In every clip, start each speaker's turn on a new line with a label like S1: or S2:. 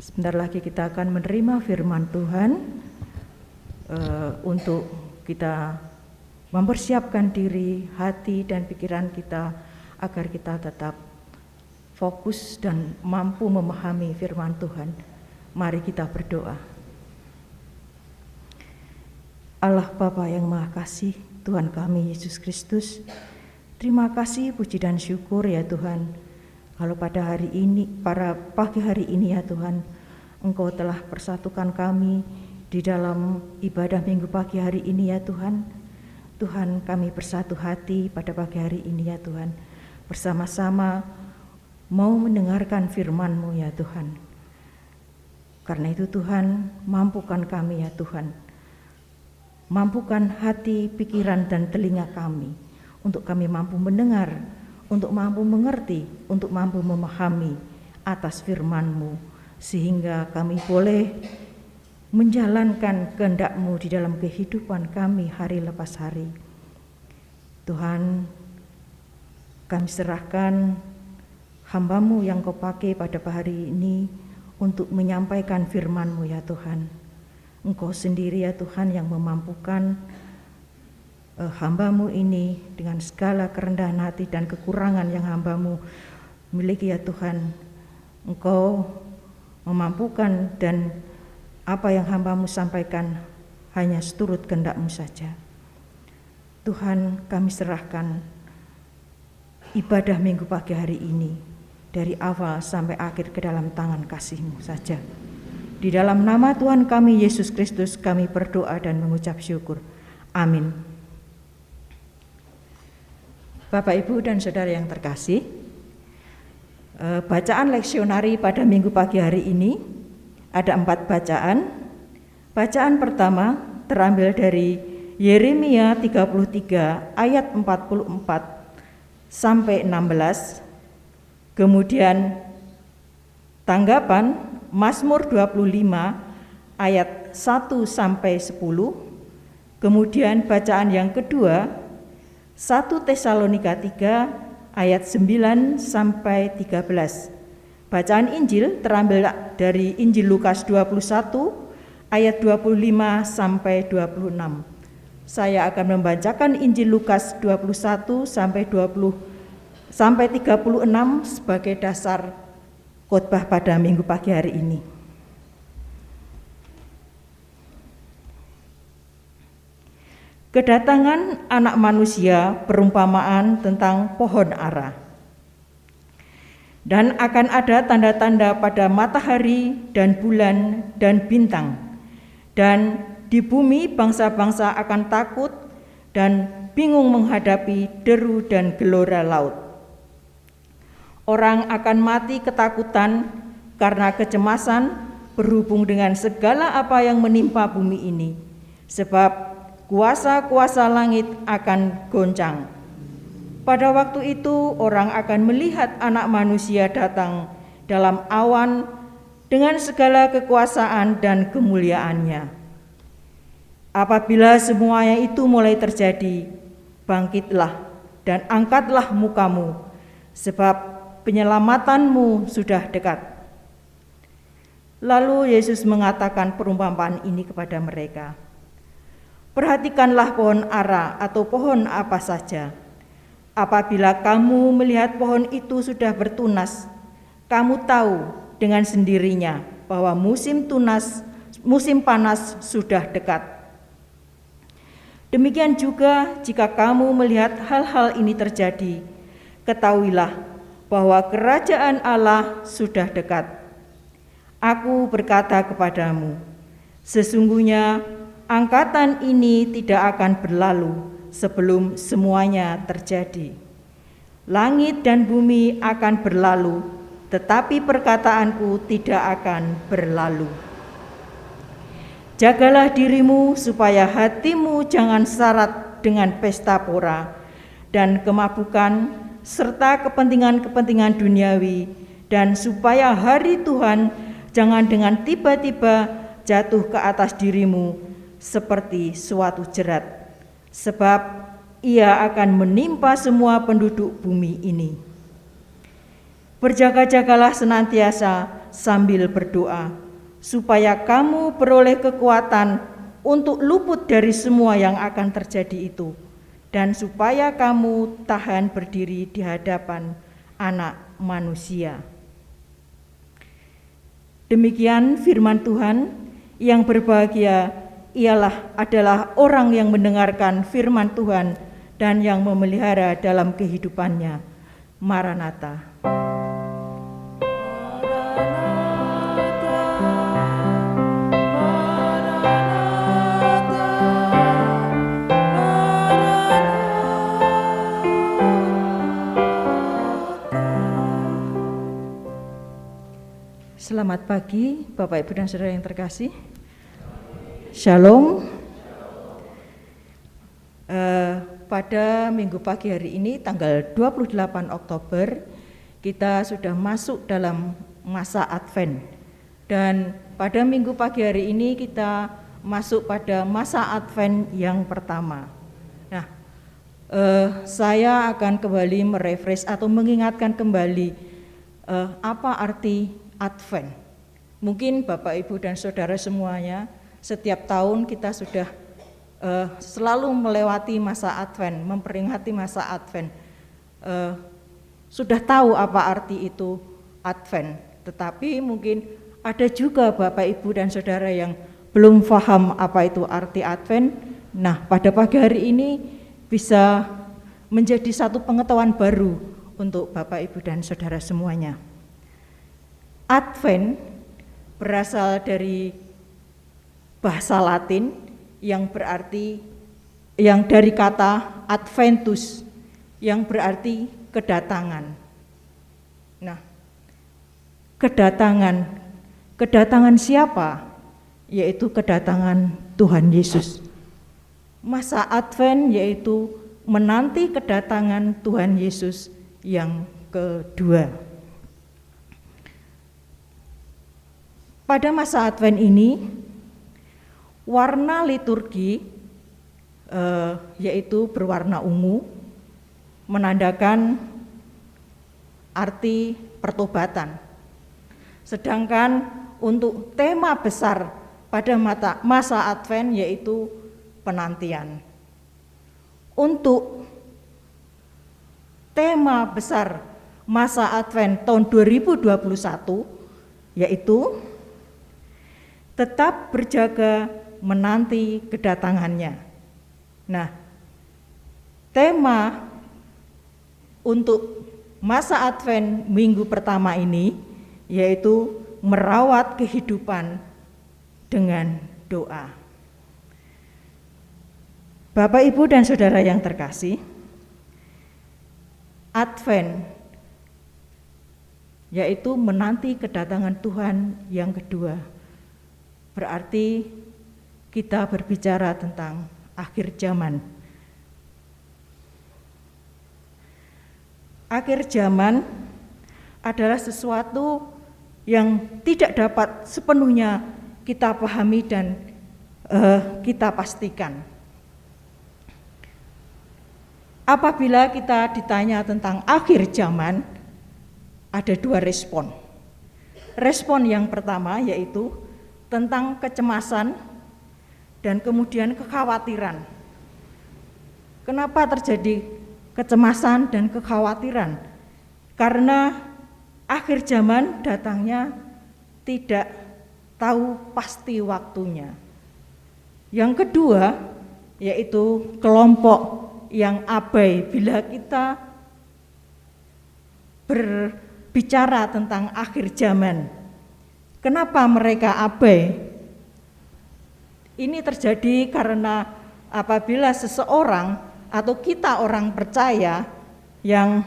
S1: Sebentar lagi kita akan menerima firman Tuhan untuk kita mempersiapkan diri, hati dan pikiran kita agar kita tetap fokus dan mampu memahami firman Tuhan. Mari kita berdoa. Allah Bapa yang Maha Kasih, Tuhan kami Yesus Kristus, terima kasih, puji dan syukur ya Tuhan. Kalau pada pagi hari ini ya Tuhan, Engkau telah persatukan kami di dalam ibadah minggu pagi hari ini ya Tuhan. Tuhan, kami bersatu hati pada pagi hari ini ya Tuhan, bersama-sama mau mendengarkan firman-Mu ya Tuhan. Karena itu Tuhan, mampukan kami ya Tuhan, mampukan hati, pikiran dan telinga kami untuk kami mampu mendengar, untuk mampu mengerti, untuk mampu memahami atas firman-Mu, sehingga kami boleh menjalankan kehendak-Mu di dalam kehidupan kami hari lepas hari. Tuhan, kami serahkan hamba-Mu yang Kau pakai pada hari ini untuk menyampaikan firman-Mu ya Tuhan. Engkau sendiri ya Tuhan yang memampukan hamba-Mu ini dengan segala kerendahan hati dan kekurangan yang hamba-Mu miliki ya Tuhan. Engkau memampukan dan apa yang hamba-Mu sampaikan hanya seturut kehendak-Mu saja. Tuhan, kami serahkan ibadah minggu pagi hari ini dari awal sampai akhir ke dalam tangan kasih-Mu saja. Di dalam nama Tuhan kami Yesus Kristus kami berdoa dan mengucap syukur. Amin. Bapak, Ibu, dan Saudara yang terkasih, bacaan leksionari pada minggu pagi hari ini ada 4 bacaan. Bacaan pertama terambil dari Yeremia 33 ayat 44 sampai 16. Kemudian tanggapan Mazmur 25 ayat 1 sampai 10. Kemudian bacaan yang kedua 1 Tesalonika 3 ayat 9 sampai 13. Bacaan Injil terambil dari Injil Lukas 21 ayat 25 sampai 26. Saya akan membacakan Injil Lukas 21 sampai 36 sebagai dasar khotbah pada minggu pagi hari ini. Kedatangan Anak Manusia perumpamaan tentang pohon ara. Dan akan ada tanda-tanda pada matahari dan bulan dan bintang. Dan di bumi bangsa-bangsa akan takut dan bingung menghadapi deru dan gelora laut. Orang akan mati ketakutan karena kecemasan berhubung dengan segala apa yang menimpa bumi ini. Sebab kuasa-kuasa langit akan goncang. Pada waktu itu orang akan melihat Anak Manusia datang dalam awan dengan segala kekuasaan dan kemuliaannya. Apabila semuanya itu mulai terjadi, bangkitlah dan angkatlah mukamu, sebab penyelamatanmu sudah dekat. Lalu Yesus mengatakan perumpamaan ini kepada mereka. Perhatikanlah pohon ara atau pohon apa saja. Apabila kamu melihat pohon itu sudah bertunas, kamu tahu dengan sendirinya bahwa musim panas sudah dekat. Demikian juga jika kamu melihat hal-hal ini terjadi, ketahuilah bahwa kerajaan Allah sudah dekat. Aku berkata kepadamu, sesungguhnya angkatan ini tidak akan berlalu sebelum semuanya terjadi. Langit dan bumi akan berlalu, tetapi perkataanku tidak akan berlalu. Jagalah dirimu supaya hatimu jangan syarat dengan pesta pora dan kemabukan serta kepentingan-kepentingan duniawi, dan supaya hari Tuhan jangan dengan tiba-tiba jatuh ke atas dirimu seperti suatu jerat, sebab ia akan menimpa semua penduduk bumi ini. Berjaga-jagalah senantiasa, sambil berdoa, supaya kamu beroleh kekuatan untuk luput dari semua yang akan terjadi itu, dan supaya kamu tahan berdiri di hadapan Anak Manusia. Demikian firman Tuhan. Yang berbahagia adalah orang yang mendengarkan firman Tuhan dan yang memelihara dalam kehidupannya. Maranatha. Selamat pagi Bapak Ibu dan Saudara yang terkasih. Shalom. Pada minggu pagi hari ini tanggal 28 Oktober kita sudah masuk dalam masa Advent. Dan pada minggu pagi hari ini kita masuk pada masa Advent yang pertama. Nah, saya akan kembali merefresh atau mengingatkan kembali apa arti Advent. Mungkin Bapak Ibu dan Saudara semuanya setiap tahun kita sudah selalu melewati masa Advent, memperingati masa Advent. Sudah tahu apa arti itu Advent, tetapi mungkin ada juga Bapak Ibu dan Saudara yang belum paham apa itu arti Advent. Nah, pada pagi hari ini bisa menjadi satu pengetahuan baru untuk Bapak Ibu dan Saudara semuanya. Advent berasal dari bahasa Latin yang dari kata adventus yang berarti kedatangan. Nah, kedatangan siapa? Yaitu kedatangan Tuhan Yesus. Masa Advent yaitu menanti kedatangan Tuhan Yesus yang kedua. Pada masa Advent ini, warna liturgi yaitu berwarna ungu, menandakan arti pertobatan. Sedangkan untuk tema besar pada masa Advent yaitu penantian. Untuk tema besar masa Advent tahun 2021 yaitu tetap berjaga menanti kedatangannya. Nah, tema untuk masa Advent minggu pertama ini yaitu merawat kehidupan dengan doa. Bapak, Ibu, dan Saudara yang terkasih, Advent yaitu menanti kedatangan Tuhan yang kedua. Berarti kita berbicara tentang akhir zaman. Akhir zaman adalah sesuatu yang tidak dapat sepenuhnya kita pahami dan kita pastikan. Apabila kita ditanya tentang akhir zaman, ada dua respon. Respon yang pertama yaitu tentang kecemasan dan kemudian kekhawatiran. Kenapa terjadi kecemasan dan kekhawatiran? Karena akhir zaman datangnya tidak tahu pasti waktunya. Yang kedua yaitu kelompok yang abai. Bila kita berbicara tentang akhir zaman, kenapa mereka abai? Ini terjadi karena apabila seseorang atau kita orang percaya yang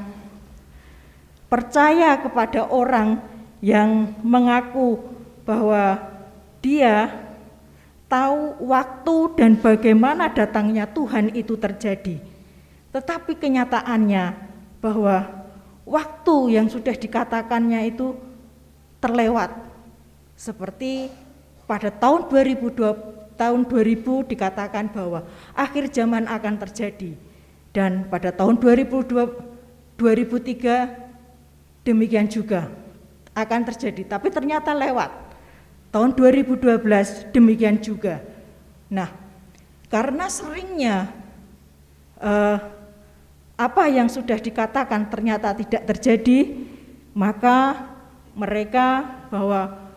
S1: percaya kepada orang yang mengaku bahwa dia tahu waktu dan bagaimana datangnya Tuhan itu terjadi, tetapi kenyataannya bahwa waktu yang sudah dikatakannya itu terlewat. Seperti pada tahun 2000 dikatakan bahwa akhir zaman akan terjadi, dan pada tahun 2003 demikian juga akan terjadi, tapi ternyata lewat. Tahun 2012 demikian juga. Nah, karena seringnya apa yang sudah dikatakan ternyata tidak terjadi, maka mereka bahwa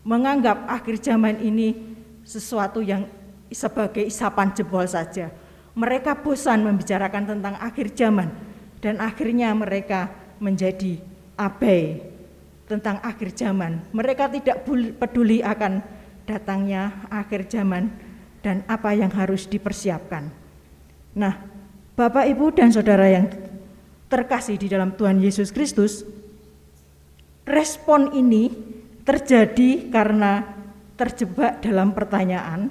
S1: menganggap akhir zaman ini sesuatu yang sebagai isapan jempol saja. Mereka bosan membicarakan tentang akhir zaman dan akhirnya mereka menjadi abai tentang akhir zaman. Mereka tidak peduli akan datangnya akhir zaman dan apa yang harus dipersiapkan. Nah, Bapak, Ibu, dan Saudara yang terkasih di dalam Tuhan Yesus Kristus, respon ini terjadi karena terjebak dalam pertanyaan,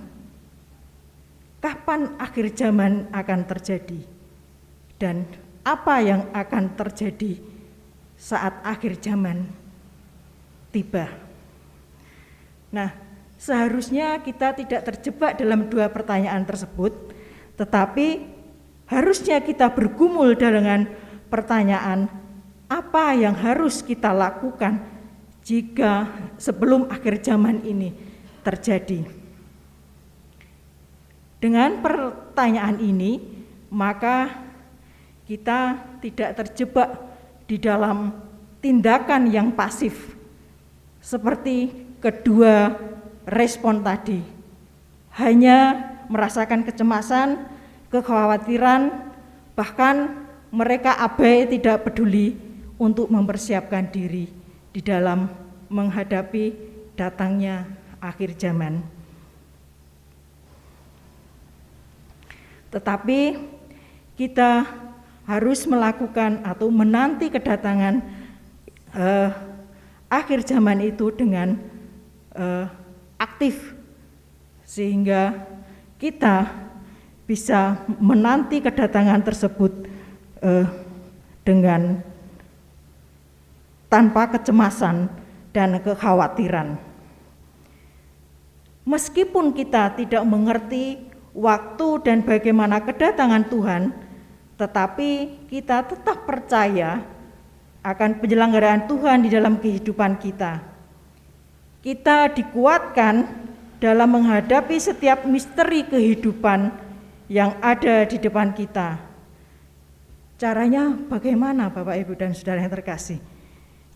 S1: kapan akhir zaman akan terjadi? Dan apa yang akan terjadi saat akhir zaman tiba? Nah, seharusnya kita tidak terjebak dalam dua pertanyaan tersebut, tetapi harusnya kita bergumul dengan pertanyaan, apa yang harus kita lakukan jika sebelum akhir zaman ini terjadi? Dengan pertanyaan ini, maka kita tidak terjebak di dalam tindakan yang pasif seperti kedua respon tadi, hanya merasakan kecemasan, kekhawatiran, bahkan mereka abai, tidak peduli untuk mempersiapkan diri di dalam menghadapi datangnya akhir zaman. Tetapi kita harus melakukan atau menanti kedatangan akhir zaman itu dengan aktif, sehingga kita bisa menanti kedatangan tersebut dengan tanpa kecemasan dan kekhawatiran. Meskipun kita tidak mengerti waktu dan bagaimana kedatangan Tuhan, tetapi kita tetap percaya akan penyelenggaraan Tuhan di dalam kehidupan kita. Kita dikuatkan dalam menghadapi setiap misteri kehidupan yang ada di depan kita. Caranya bagaimana, Bapak, Ibu, dan Saudara yang terkasih?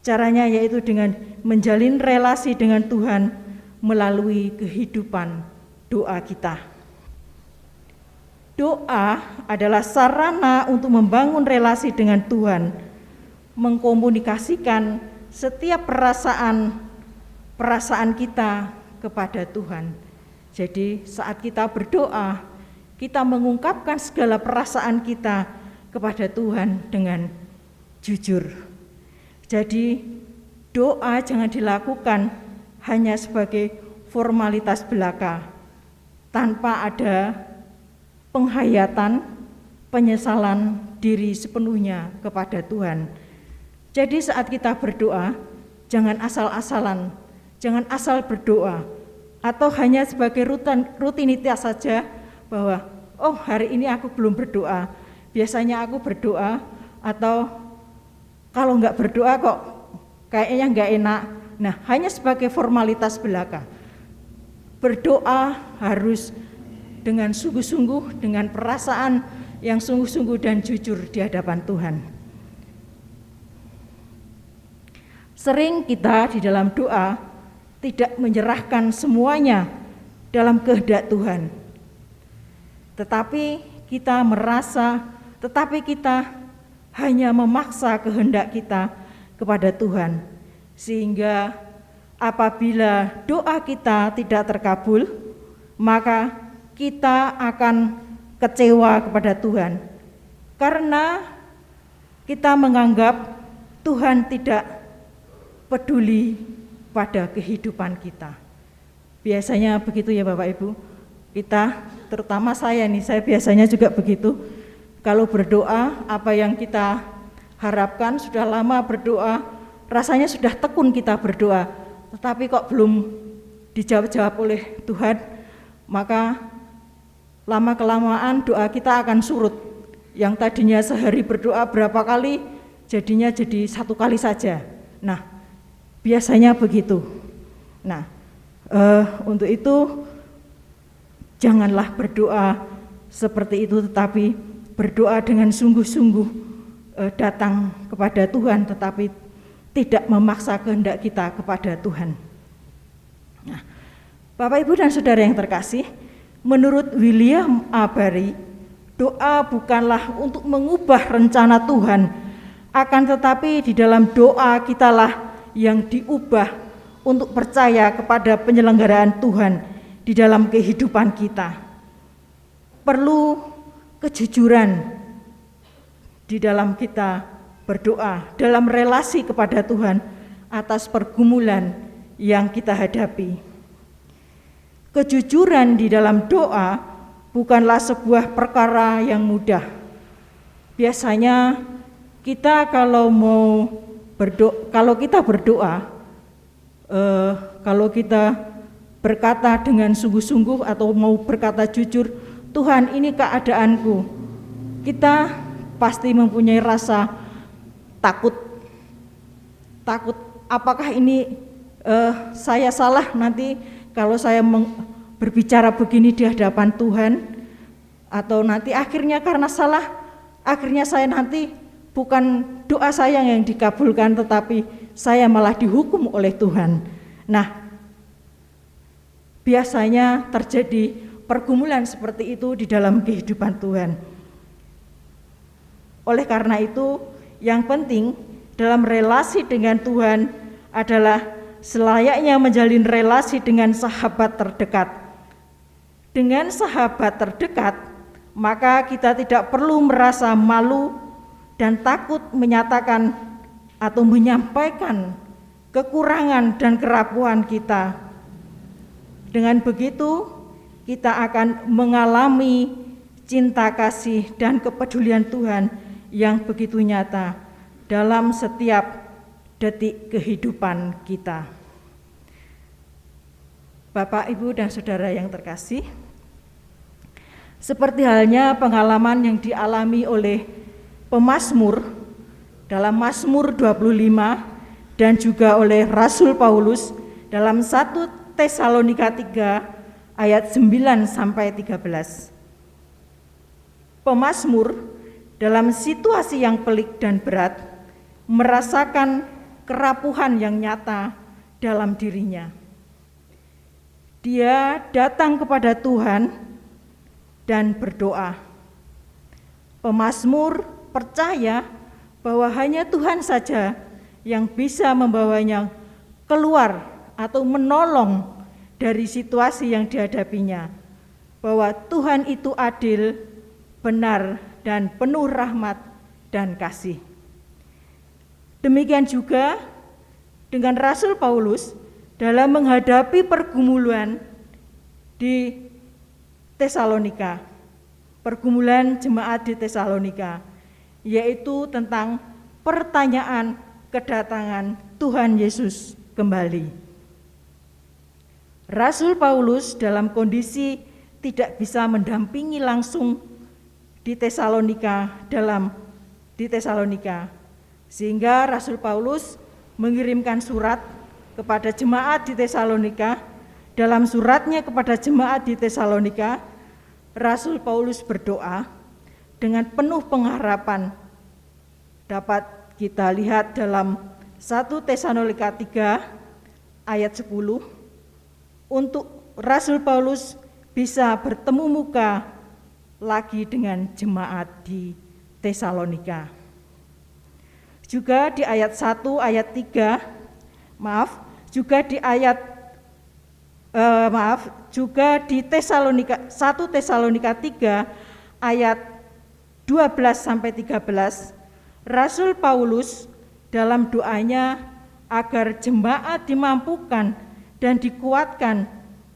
S1: Caranya yaitu dengan menjalin relasi dengan Tuhan melalui kehidupan doa kita. Doa adalah sarana untuk membangun relasi dengan Tuhan, mengkomunikasikan setiap perasaan kita kepada Tuhan. Jadi saat kita berdoa, kita mengungkapkan segala perasaan kita kepada Tuhan dengan jujur. Jadi doa jangan dilakukan hanya sebagai formalitas belaka, tanpa ada penghayatan, penyesalan diri sepenuhnya kepada Tuhan. Jadi saat kita berdoa, jangan asal-asalan, jangan asal berdoa, atau hanya sebagai rutinitas saja bahwa, oh hari ini aku belum berdoa, biasanya aku berdoa, atau kalau enggak berdoa kok kayaknya enggak enak. Nah, hanya sebagai formalitas belaka. Berdoa harus dengan sungguh-sungguh, dengan perasaan yang sungguh-sungguh dan jujur di hadapan Tuhan. Sering kita di dalam doa tidak menyerahkan semuanya dalam kehendak Tuhan. Tetapi kita hanya memaksa kehendak kita kepada Tuhan. Sehingga apabila doa kita tidak terkabul, maka kita akan kecewa kepada Tuhan, karena kita menganggap Tuhan tidak peduli pada kehidupan kita. Biasanya begitu ya Bapak Ibu, kita, terutama saya biasanya juga begitu. Kalau berdoa, apa yang kita harapkan, sudah lama berdoa, rasanya sudah tekun kita berdoa, tetapi kok belum dijawab-jawab oleh Tuhan, maka lama-kelamaan doa kita akan surut. Yang tadinya sehari berdoa berapa kali, jadinya jadi 1 kali saja. Nah, Biasanya begitu. Nah, untuk itu janganlah berdoa seperti itu, tetapi berdoa dengan sungguh-sungguh datang kepada Tuhan, tetapi tidak memaksa kehendak kita kepada Tuhan. Nah, Bapak, Ibu, dan Saudara yang terkasih, menurut William A. Barry, doa bukanlah untuk mengubah rencana Tuhan, akan tetapi di dalam doa kitalah yang diubah untuk percaya kepada penyelenggaraan Tuhan di dalam kehidupan kita. Perlu kejujuran di dalam kita berdoa, dalam relasi kepada Tuhan atas pergumulan yang kita hadapi. Kejujuran di dalam doa bukanlah sebuah perkara yang mudah. Biasanya kita kalau kita berdoa, kalau kita berkata dengan sungguh-sungguh atau mau berkata jujur, Tuhan, ini keadaanku, kita pasti mempunyai rasa takut apakah ini saya salah nanti kalau saya berbicara begini di hadapan Tuhan, atau nanti akhirnya karena salah, akhirnya saya nanti bukan doa saya yang dikabulkan, tetapi saya malah dihukum oleh Tuhan. Nah, biasanya terjadi pergumulan seperti itu di dalam kehidupan Tuhan. Oleh karena itu, yang penting dalam relasi dengan Tuhan adalah selayaknya menjalin relasi dengan sahabat terdekat. Dengan sahabat terdekat, maka kita tidak perlu merasa malu dan takut menyatakan atau menyampaikan kekurangan dan kerapuhan kita. Dengan begitu, kita akan mengalami cinta kasih dan kepedulian Tuhan yang begitu nyata dalam setiap detik kehidupan kita. Bapak, Ibu, dan Saudara yang terkasih, seperti halnya pengalaman yang dialami oleh pemazmur dalam Mazmur 25 dan juga oleh Rasul Paulus dalam 1 Tesalonika 3 ayat 9 sampai 13. Pemazmur dalam situasi yang pelik dan berat merasakan kerapuhan yang nyata dalam dirinya. Dia datang kepada Tuhan dan berdoa. Pemazmur percaya bahwa hanya Tuhan saja yang bisa membawanya keluar atau menolong dari situasi yang dihadapinya. Bahwa Tuhan itu adil, benar, dan penuh rahmat dan kasih. Demikian juga dengan Rasul Paulus dalam menghadapi pergumulan di Tesalonika, pergumulan jemaat di Tesalonika, yaitu tentang pertanyaan kedatangan Tuhan Yesus kembali. Rasul Paulus dalam kondisi tidak bisa mendampingi langsung di Tesalonika, sehingga Rasul Paulus mengirimkan surat kepada jemaat di Tesalonika. Dalam suratnya kepada jemaat di Tesalonika, Rasul Paulus berdoa dengan penuh pengharapan. Dapat kita lihat dalam 1 Tesalonika 3 ayat 10, untuk Rasul Paulus bisa bertemu muka lagi dengan jemaat di Tesalonika. Juga di ayat 1 ayat 3, juga di Tesalonika 1 Tesalonika 3 ayat 12 sampai 13, Rasul Paulus dalam doanya agar jemaat dimampukan dan dikuatkan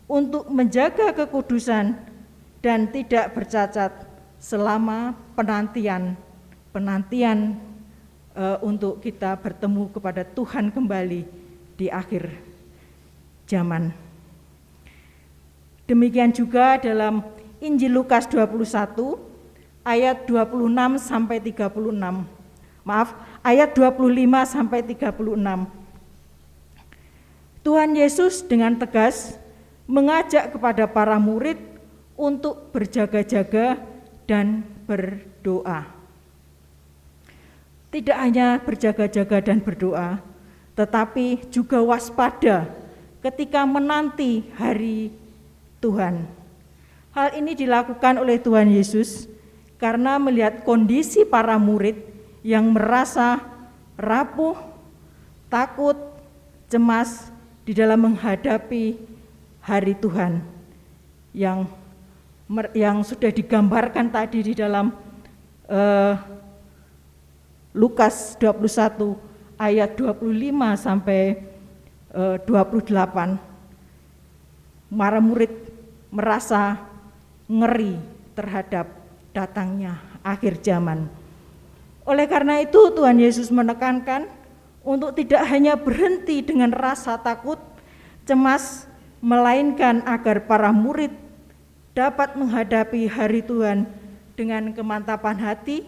S1: untuk menjaga kekudusan dan tidak bercacat selama penantian untuk kita bertemu kepada Tuhan kembali di akhir zaman. Demikian juga dalam Injil Lukas 21 ayat 26 sampai 36. Ayat 25 sampai 36. Tuhan Yesus dengan tegas mengajak kepada para murid untuk berjaga-jaga dan berdoa. Tidak hanya berjaga-jaga dan berdoa, tetapi juga waspada ketika menanti hari Tuhan. Hal ini dilakukan oleh Tuhan Yesus karena melihat kondisi para murid yang merasa rapuh, takut, cemas di dalam menghadapi hari Tuhan yang sudah digambarkan tadi di dalam Lukas 21 ayat 25 sampai 28. Para murid merasa ngeri terhadap datangnya akhir zaman. Oleh karena itu Tuhan Yesus menekankan untuk tidak hanya berhenti dengan rasa takut, cemas, melainkan agar para murid dapat menghadapi hari Tuhan dengan kemantapan hati,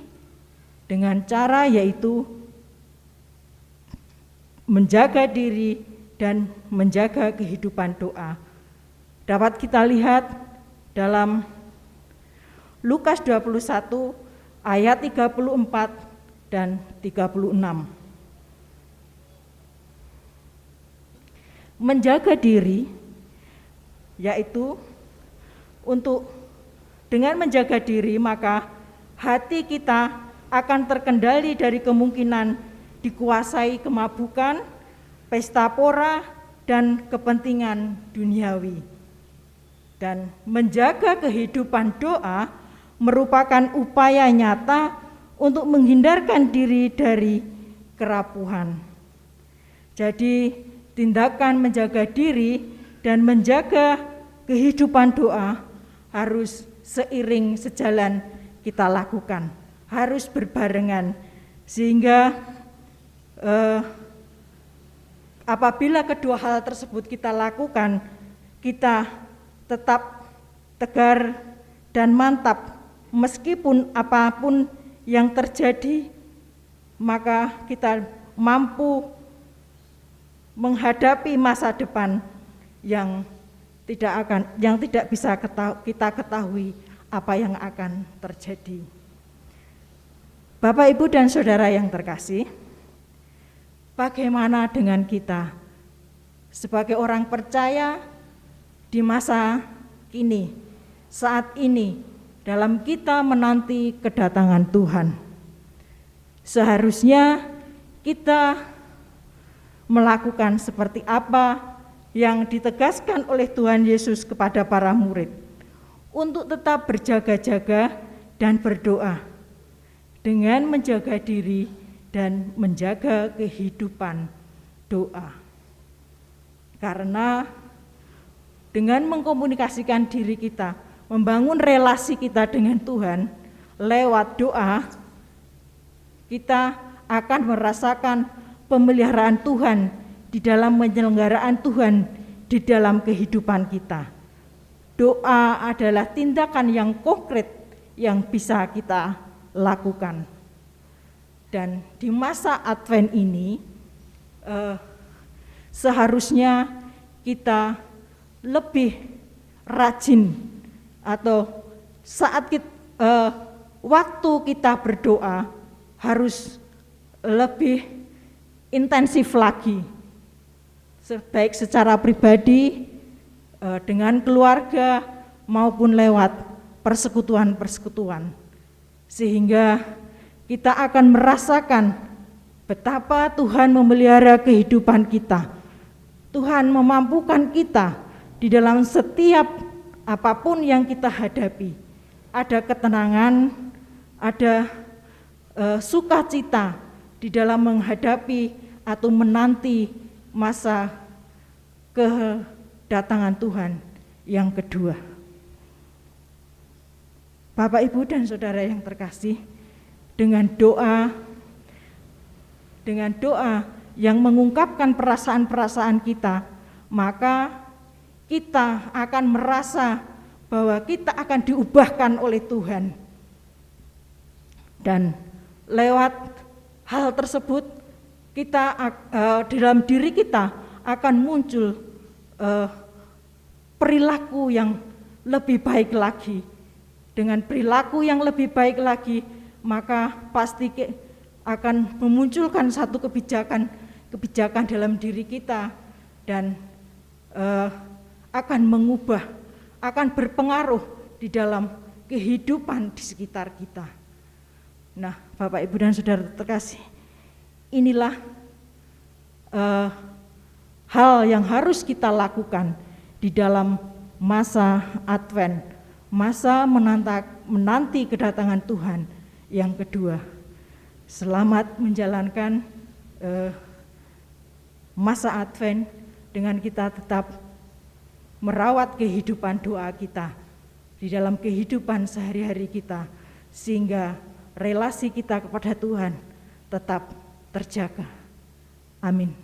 S1: dengan cara yaitu menjaga diri dan menjaga kehidupan doa. Dapat kita lihat dalam Lukas 21 ayat 34 dan 36. Menjaga diri yaitu dengan menjaga diri maka hati kita akan terkendali dari kemungkinan dikuasai kemabukan, pesta pora, dan kepentingan duniawi. Dan menjaga kehidupan doa merupakan upaya nyata untuk menghindarkan diri dari kerapuhan. Jadi tindakan menjaga diri dan menjaga kehidupan doa harus seiring sejalan kita lakukan, harus berbarengan, sehingga apabila kedua hal tersebut kita lakukan, kita tetap tegar dan mantap meskipun apapun yang terjadi, maka kita mampu menghadapi masa depan yang tidak bisa kita ketahui apa yang akan terjadi. Bapak, Ibu, dan Saudara yang terkasih, bagaimana dengan kita sebagai orang percaya di masa kini, saat ini, dalam kita menanti kedatangan Tuhan? Seharusnya kita melakukan seperti apa yang ditegaskan oleh Tuhan Yesus kepada para murid, untuk tetap berjaga-jaga dan berdoa dengan menjaga diri dan menjaga kehidupan doa. Karena dengan mengkomunikasikan diri kita, membangun relasi kita dengan Tuhan lewat doa, kita akan merasakan pemeliharaan Tuhan di dalam penyelenggaraan Tuhan di dalam kehidupan kita. Doa adalah tindakan yang konkret yang bisa kita lakukan. Dan di masa Advent ini seharusnya kita lebih rajin, atau waktu kita berdoa harus lebih intensif lagi, baik secara pribadi dengan keluarga maupun lewat persekutuan-persekutuan, sehingga kita akan merasakan betapa Tuhan memelihara kehidupan kita. Tuhan memampukan kita di dalam setiap apapun yang kita hadapi. Ada ketenangan, ada sukacita di dalam menghadapi atau menanti masa kedatangan Tuhan yang kedua. Bapak, Ibu, dan Saudara yang terkasih, dengan doa yang mengungkapkan perasaan-perasaan kita, maka kita akan merasa bahwa kita akan diubahkan oleh Tuhan. Dan lewat hal tersebut, kita dalam diri kita akan muncul perilaku yang lebih baik lagi. Dengan perilaku yang lebih baik lagi, maka pasti akan memunculkan satu kebijakan dalam diri kita dan akan mengubah, akan berpengaruh di dalam kehidupan di sekitar kita. Nah, Bapak, Ibu, dan Saudara terkasih, inilah hal yang harus kita lakukan di dalam masa Advent, masa menanti kedatangan Tuhan yang kedua. Selamat menjalankan masa Advent dengan kita tetap merawat kehidupan doa kita di dalam kehidupan sehari-hari kita, sehingga relasi kita kepada Tuhan tetap terjaga. Amin.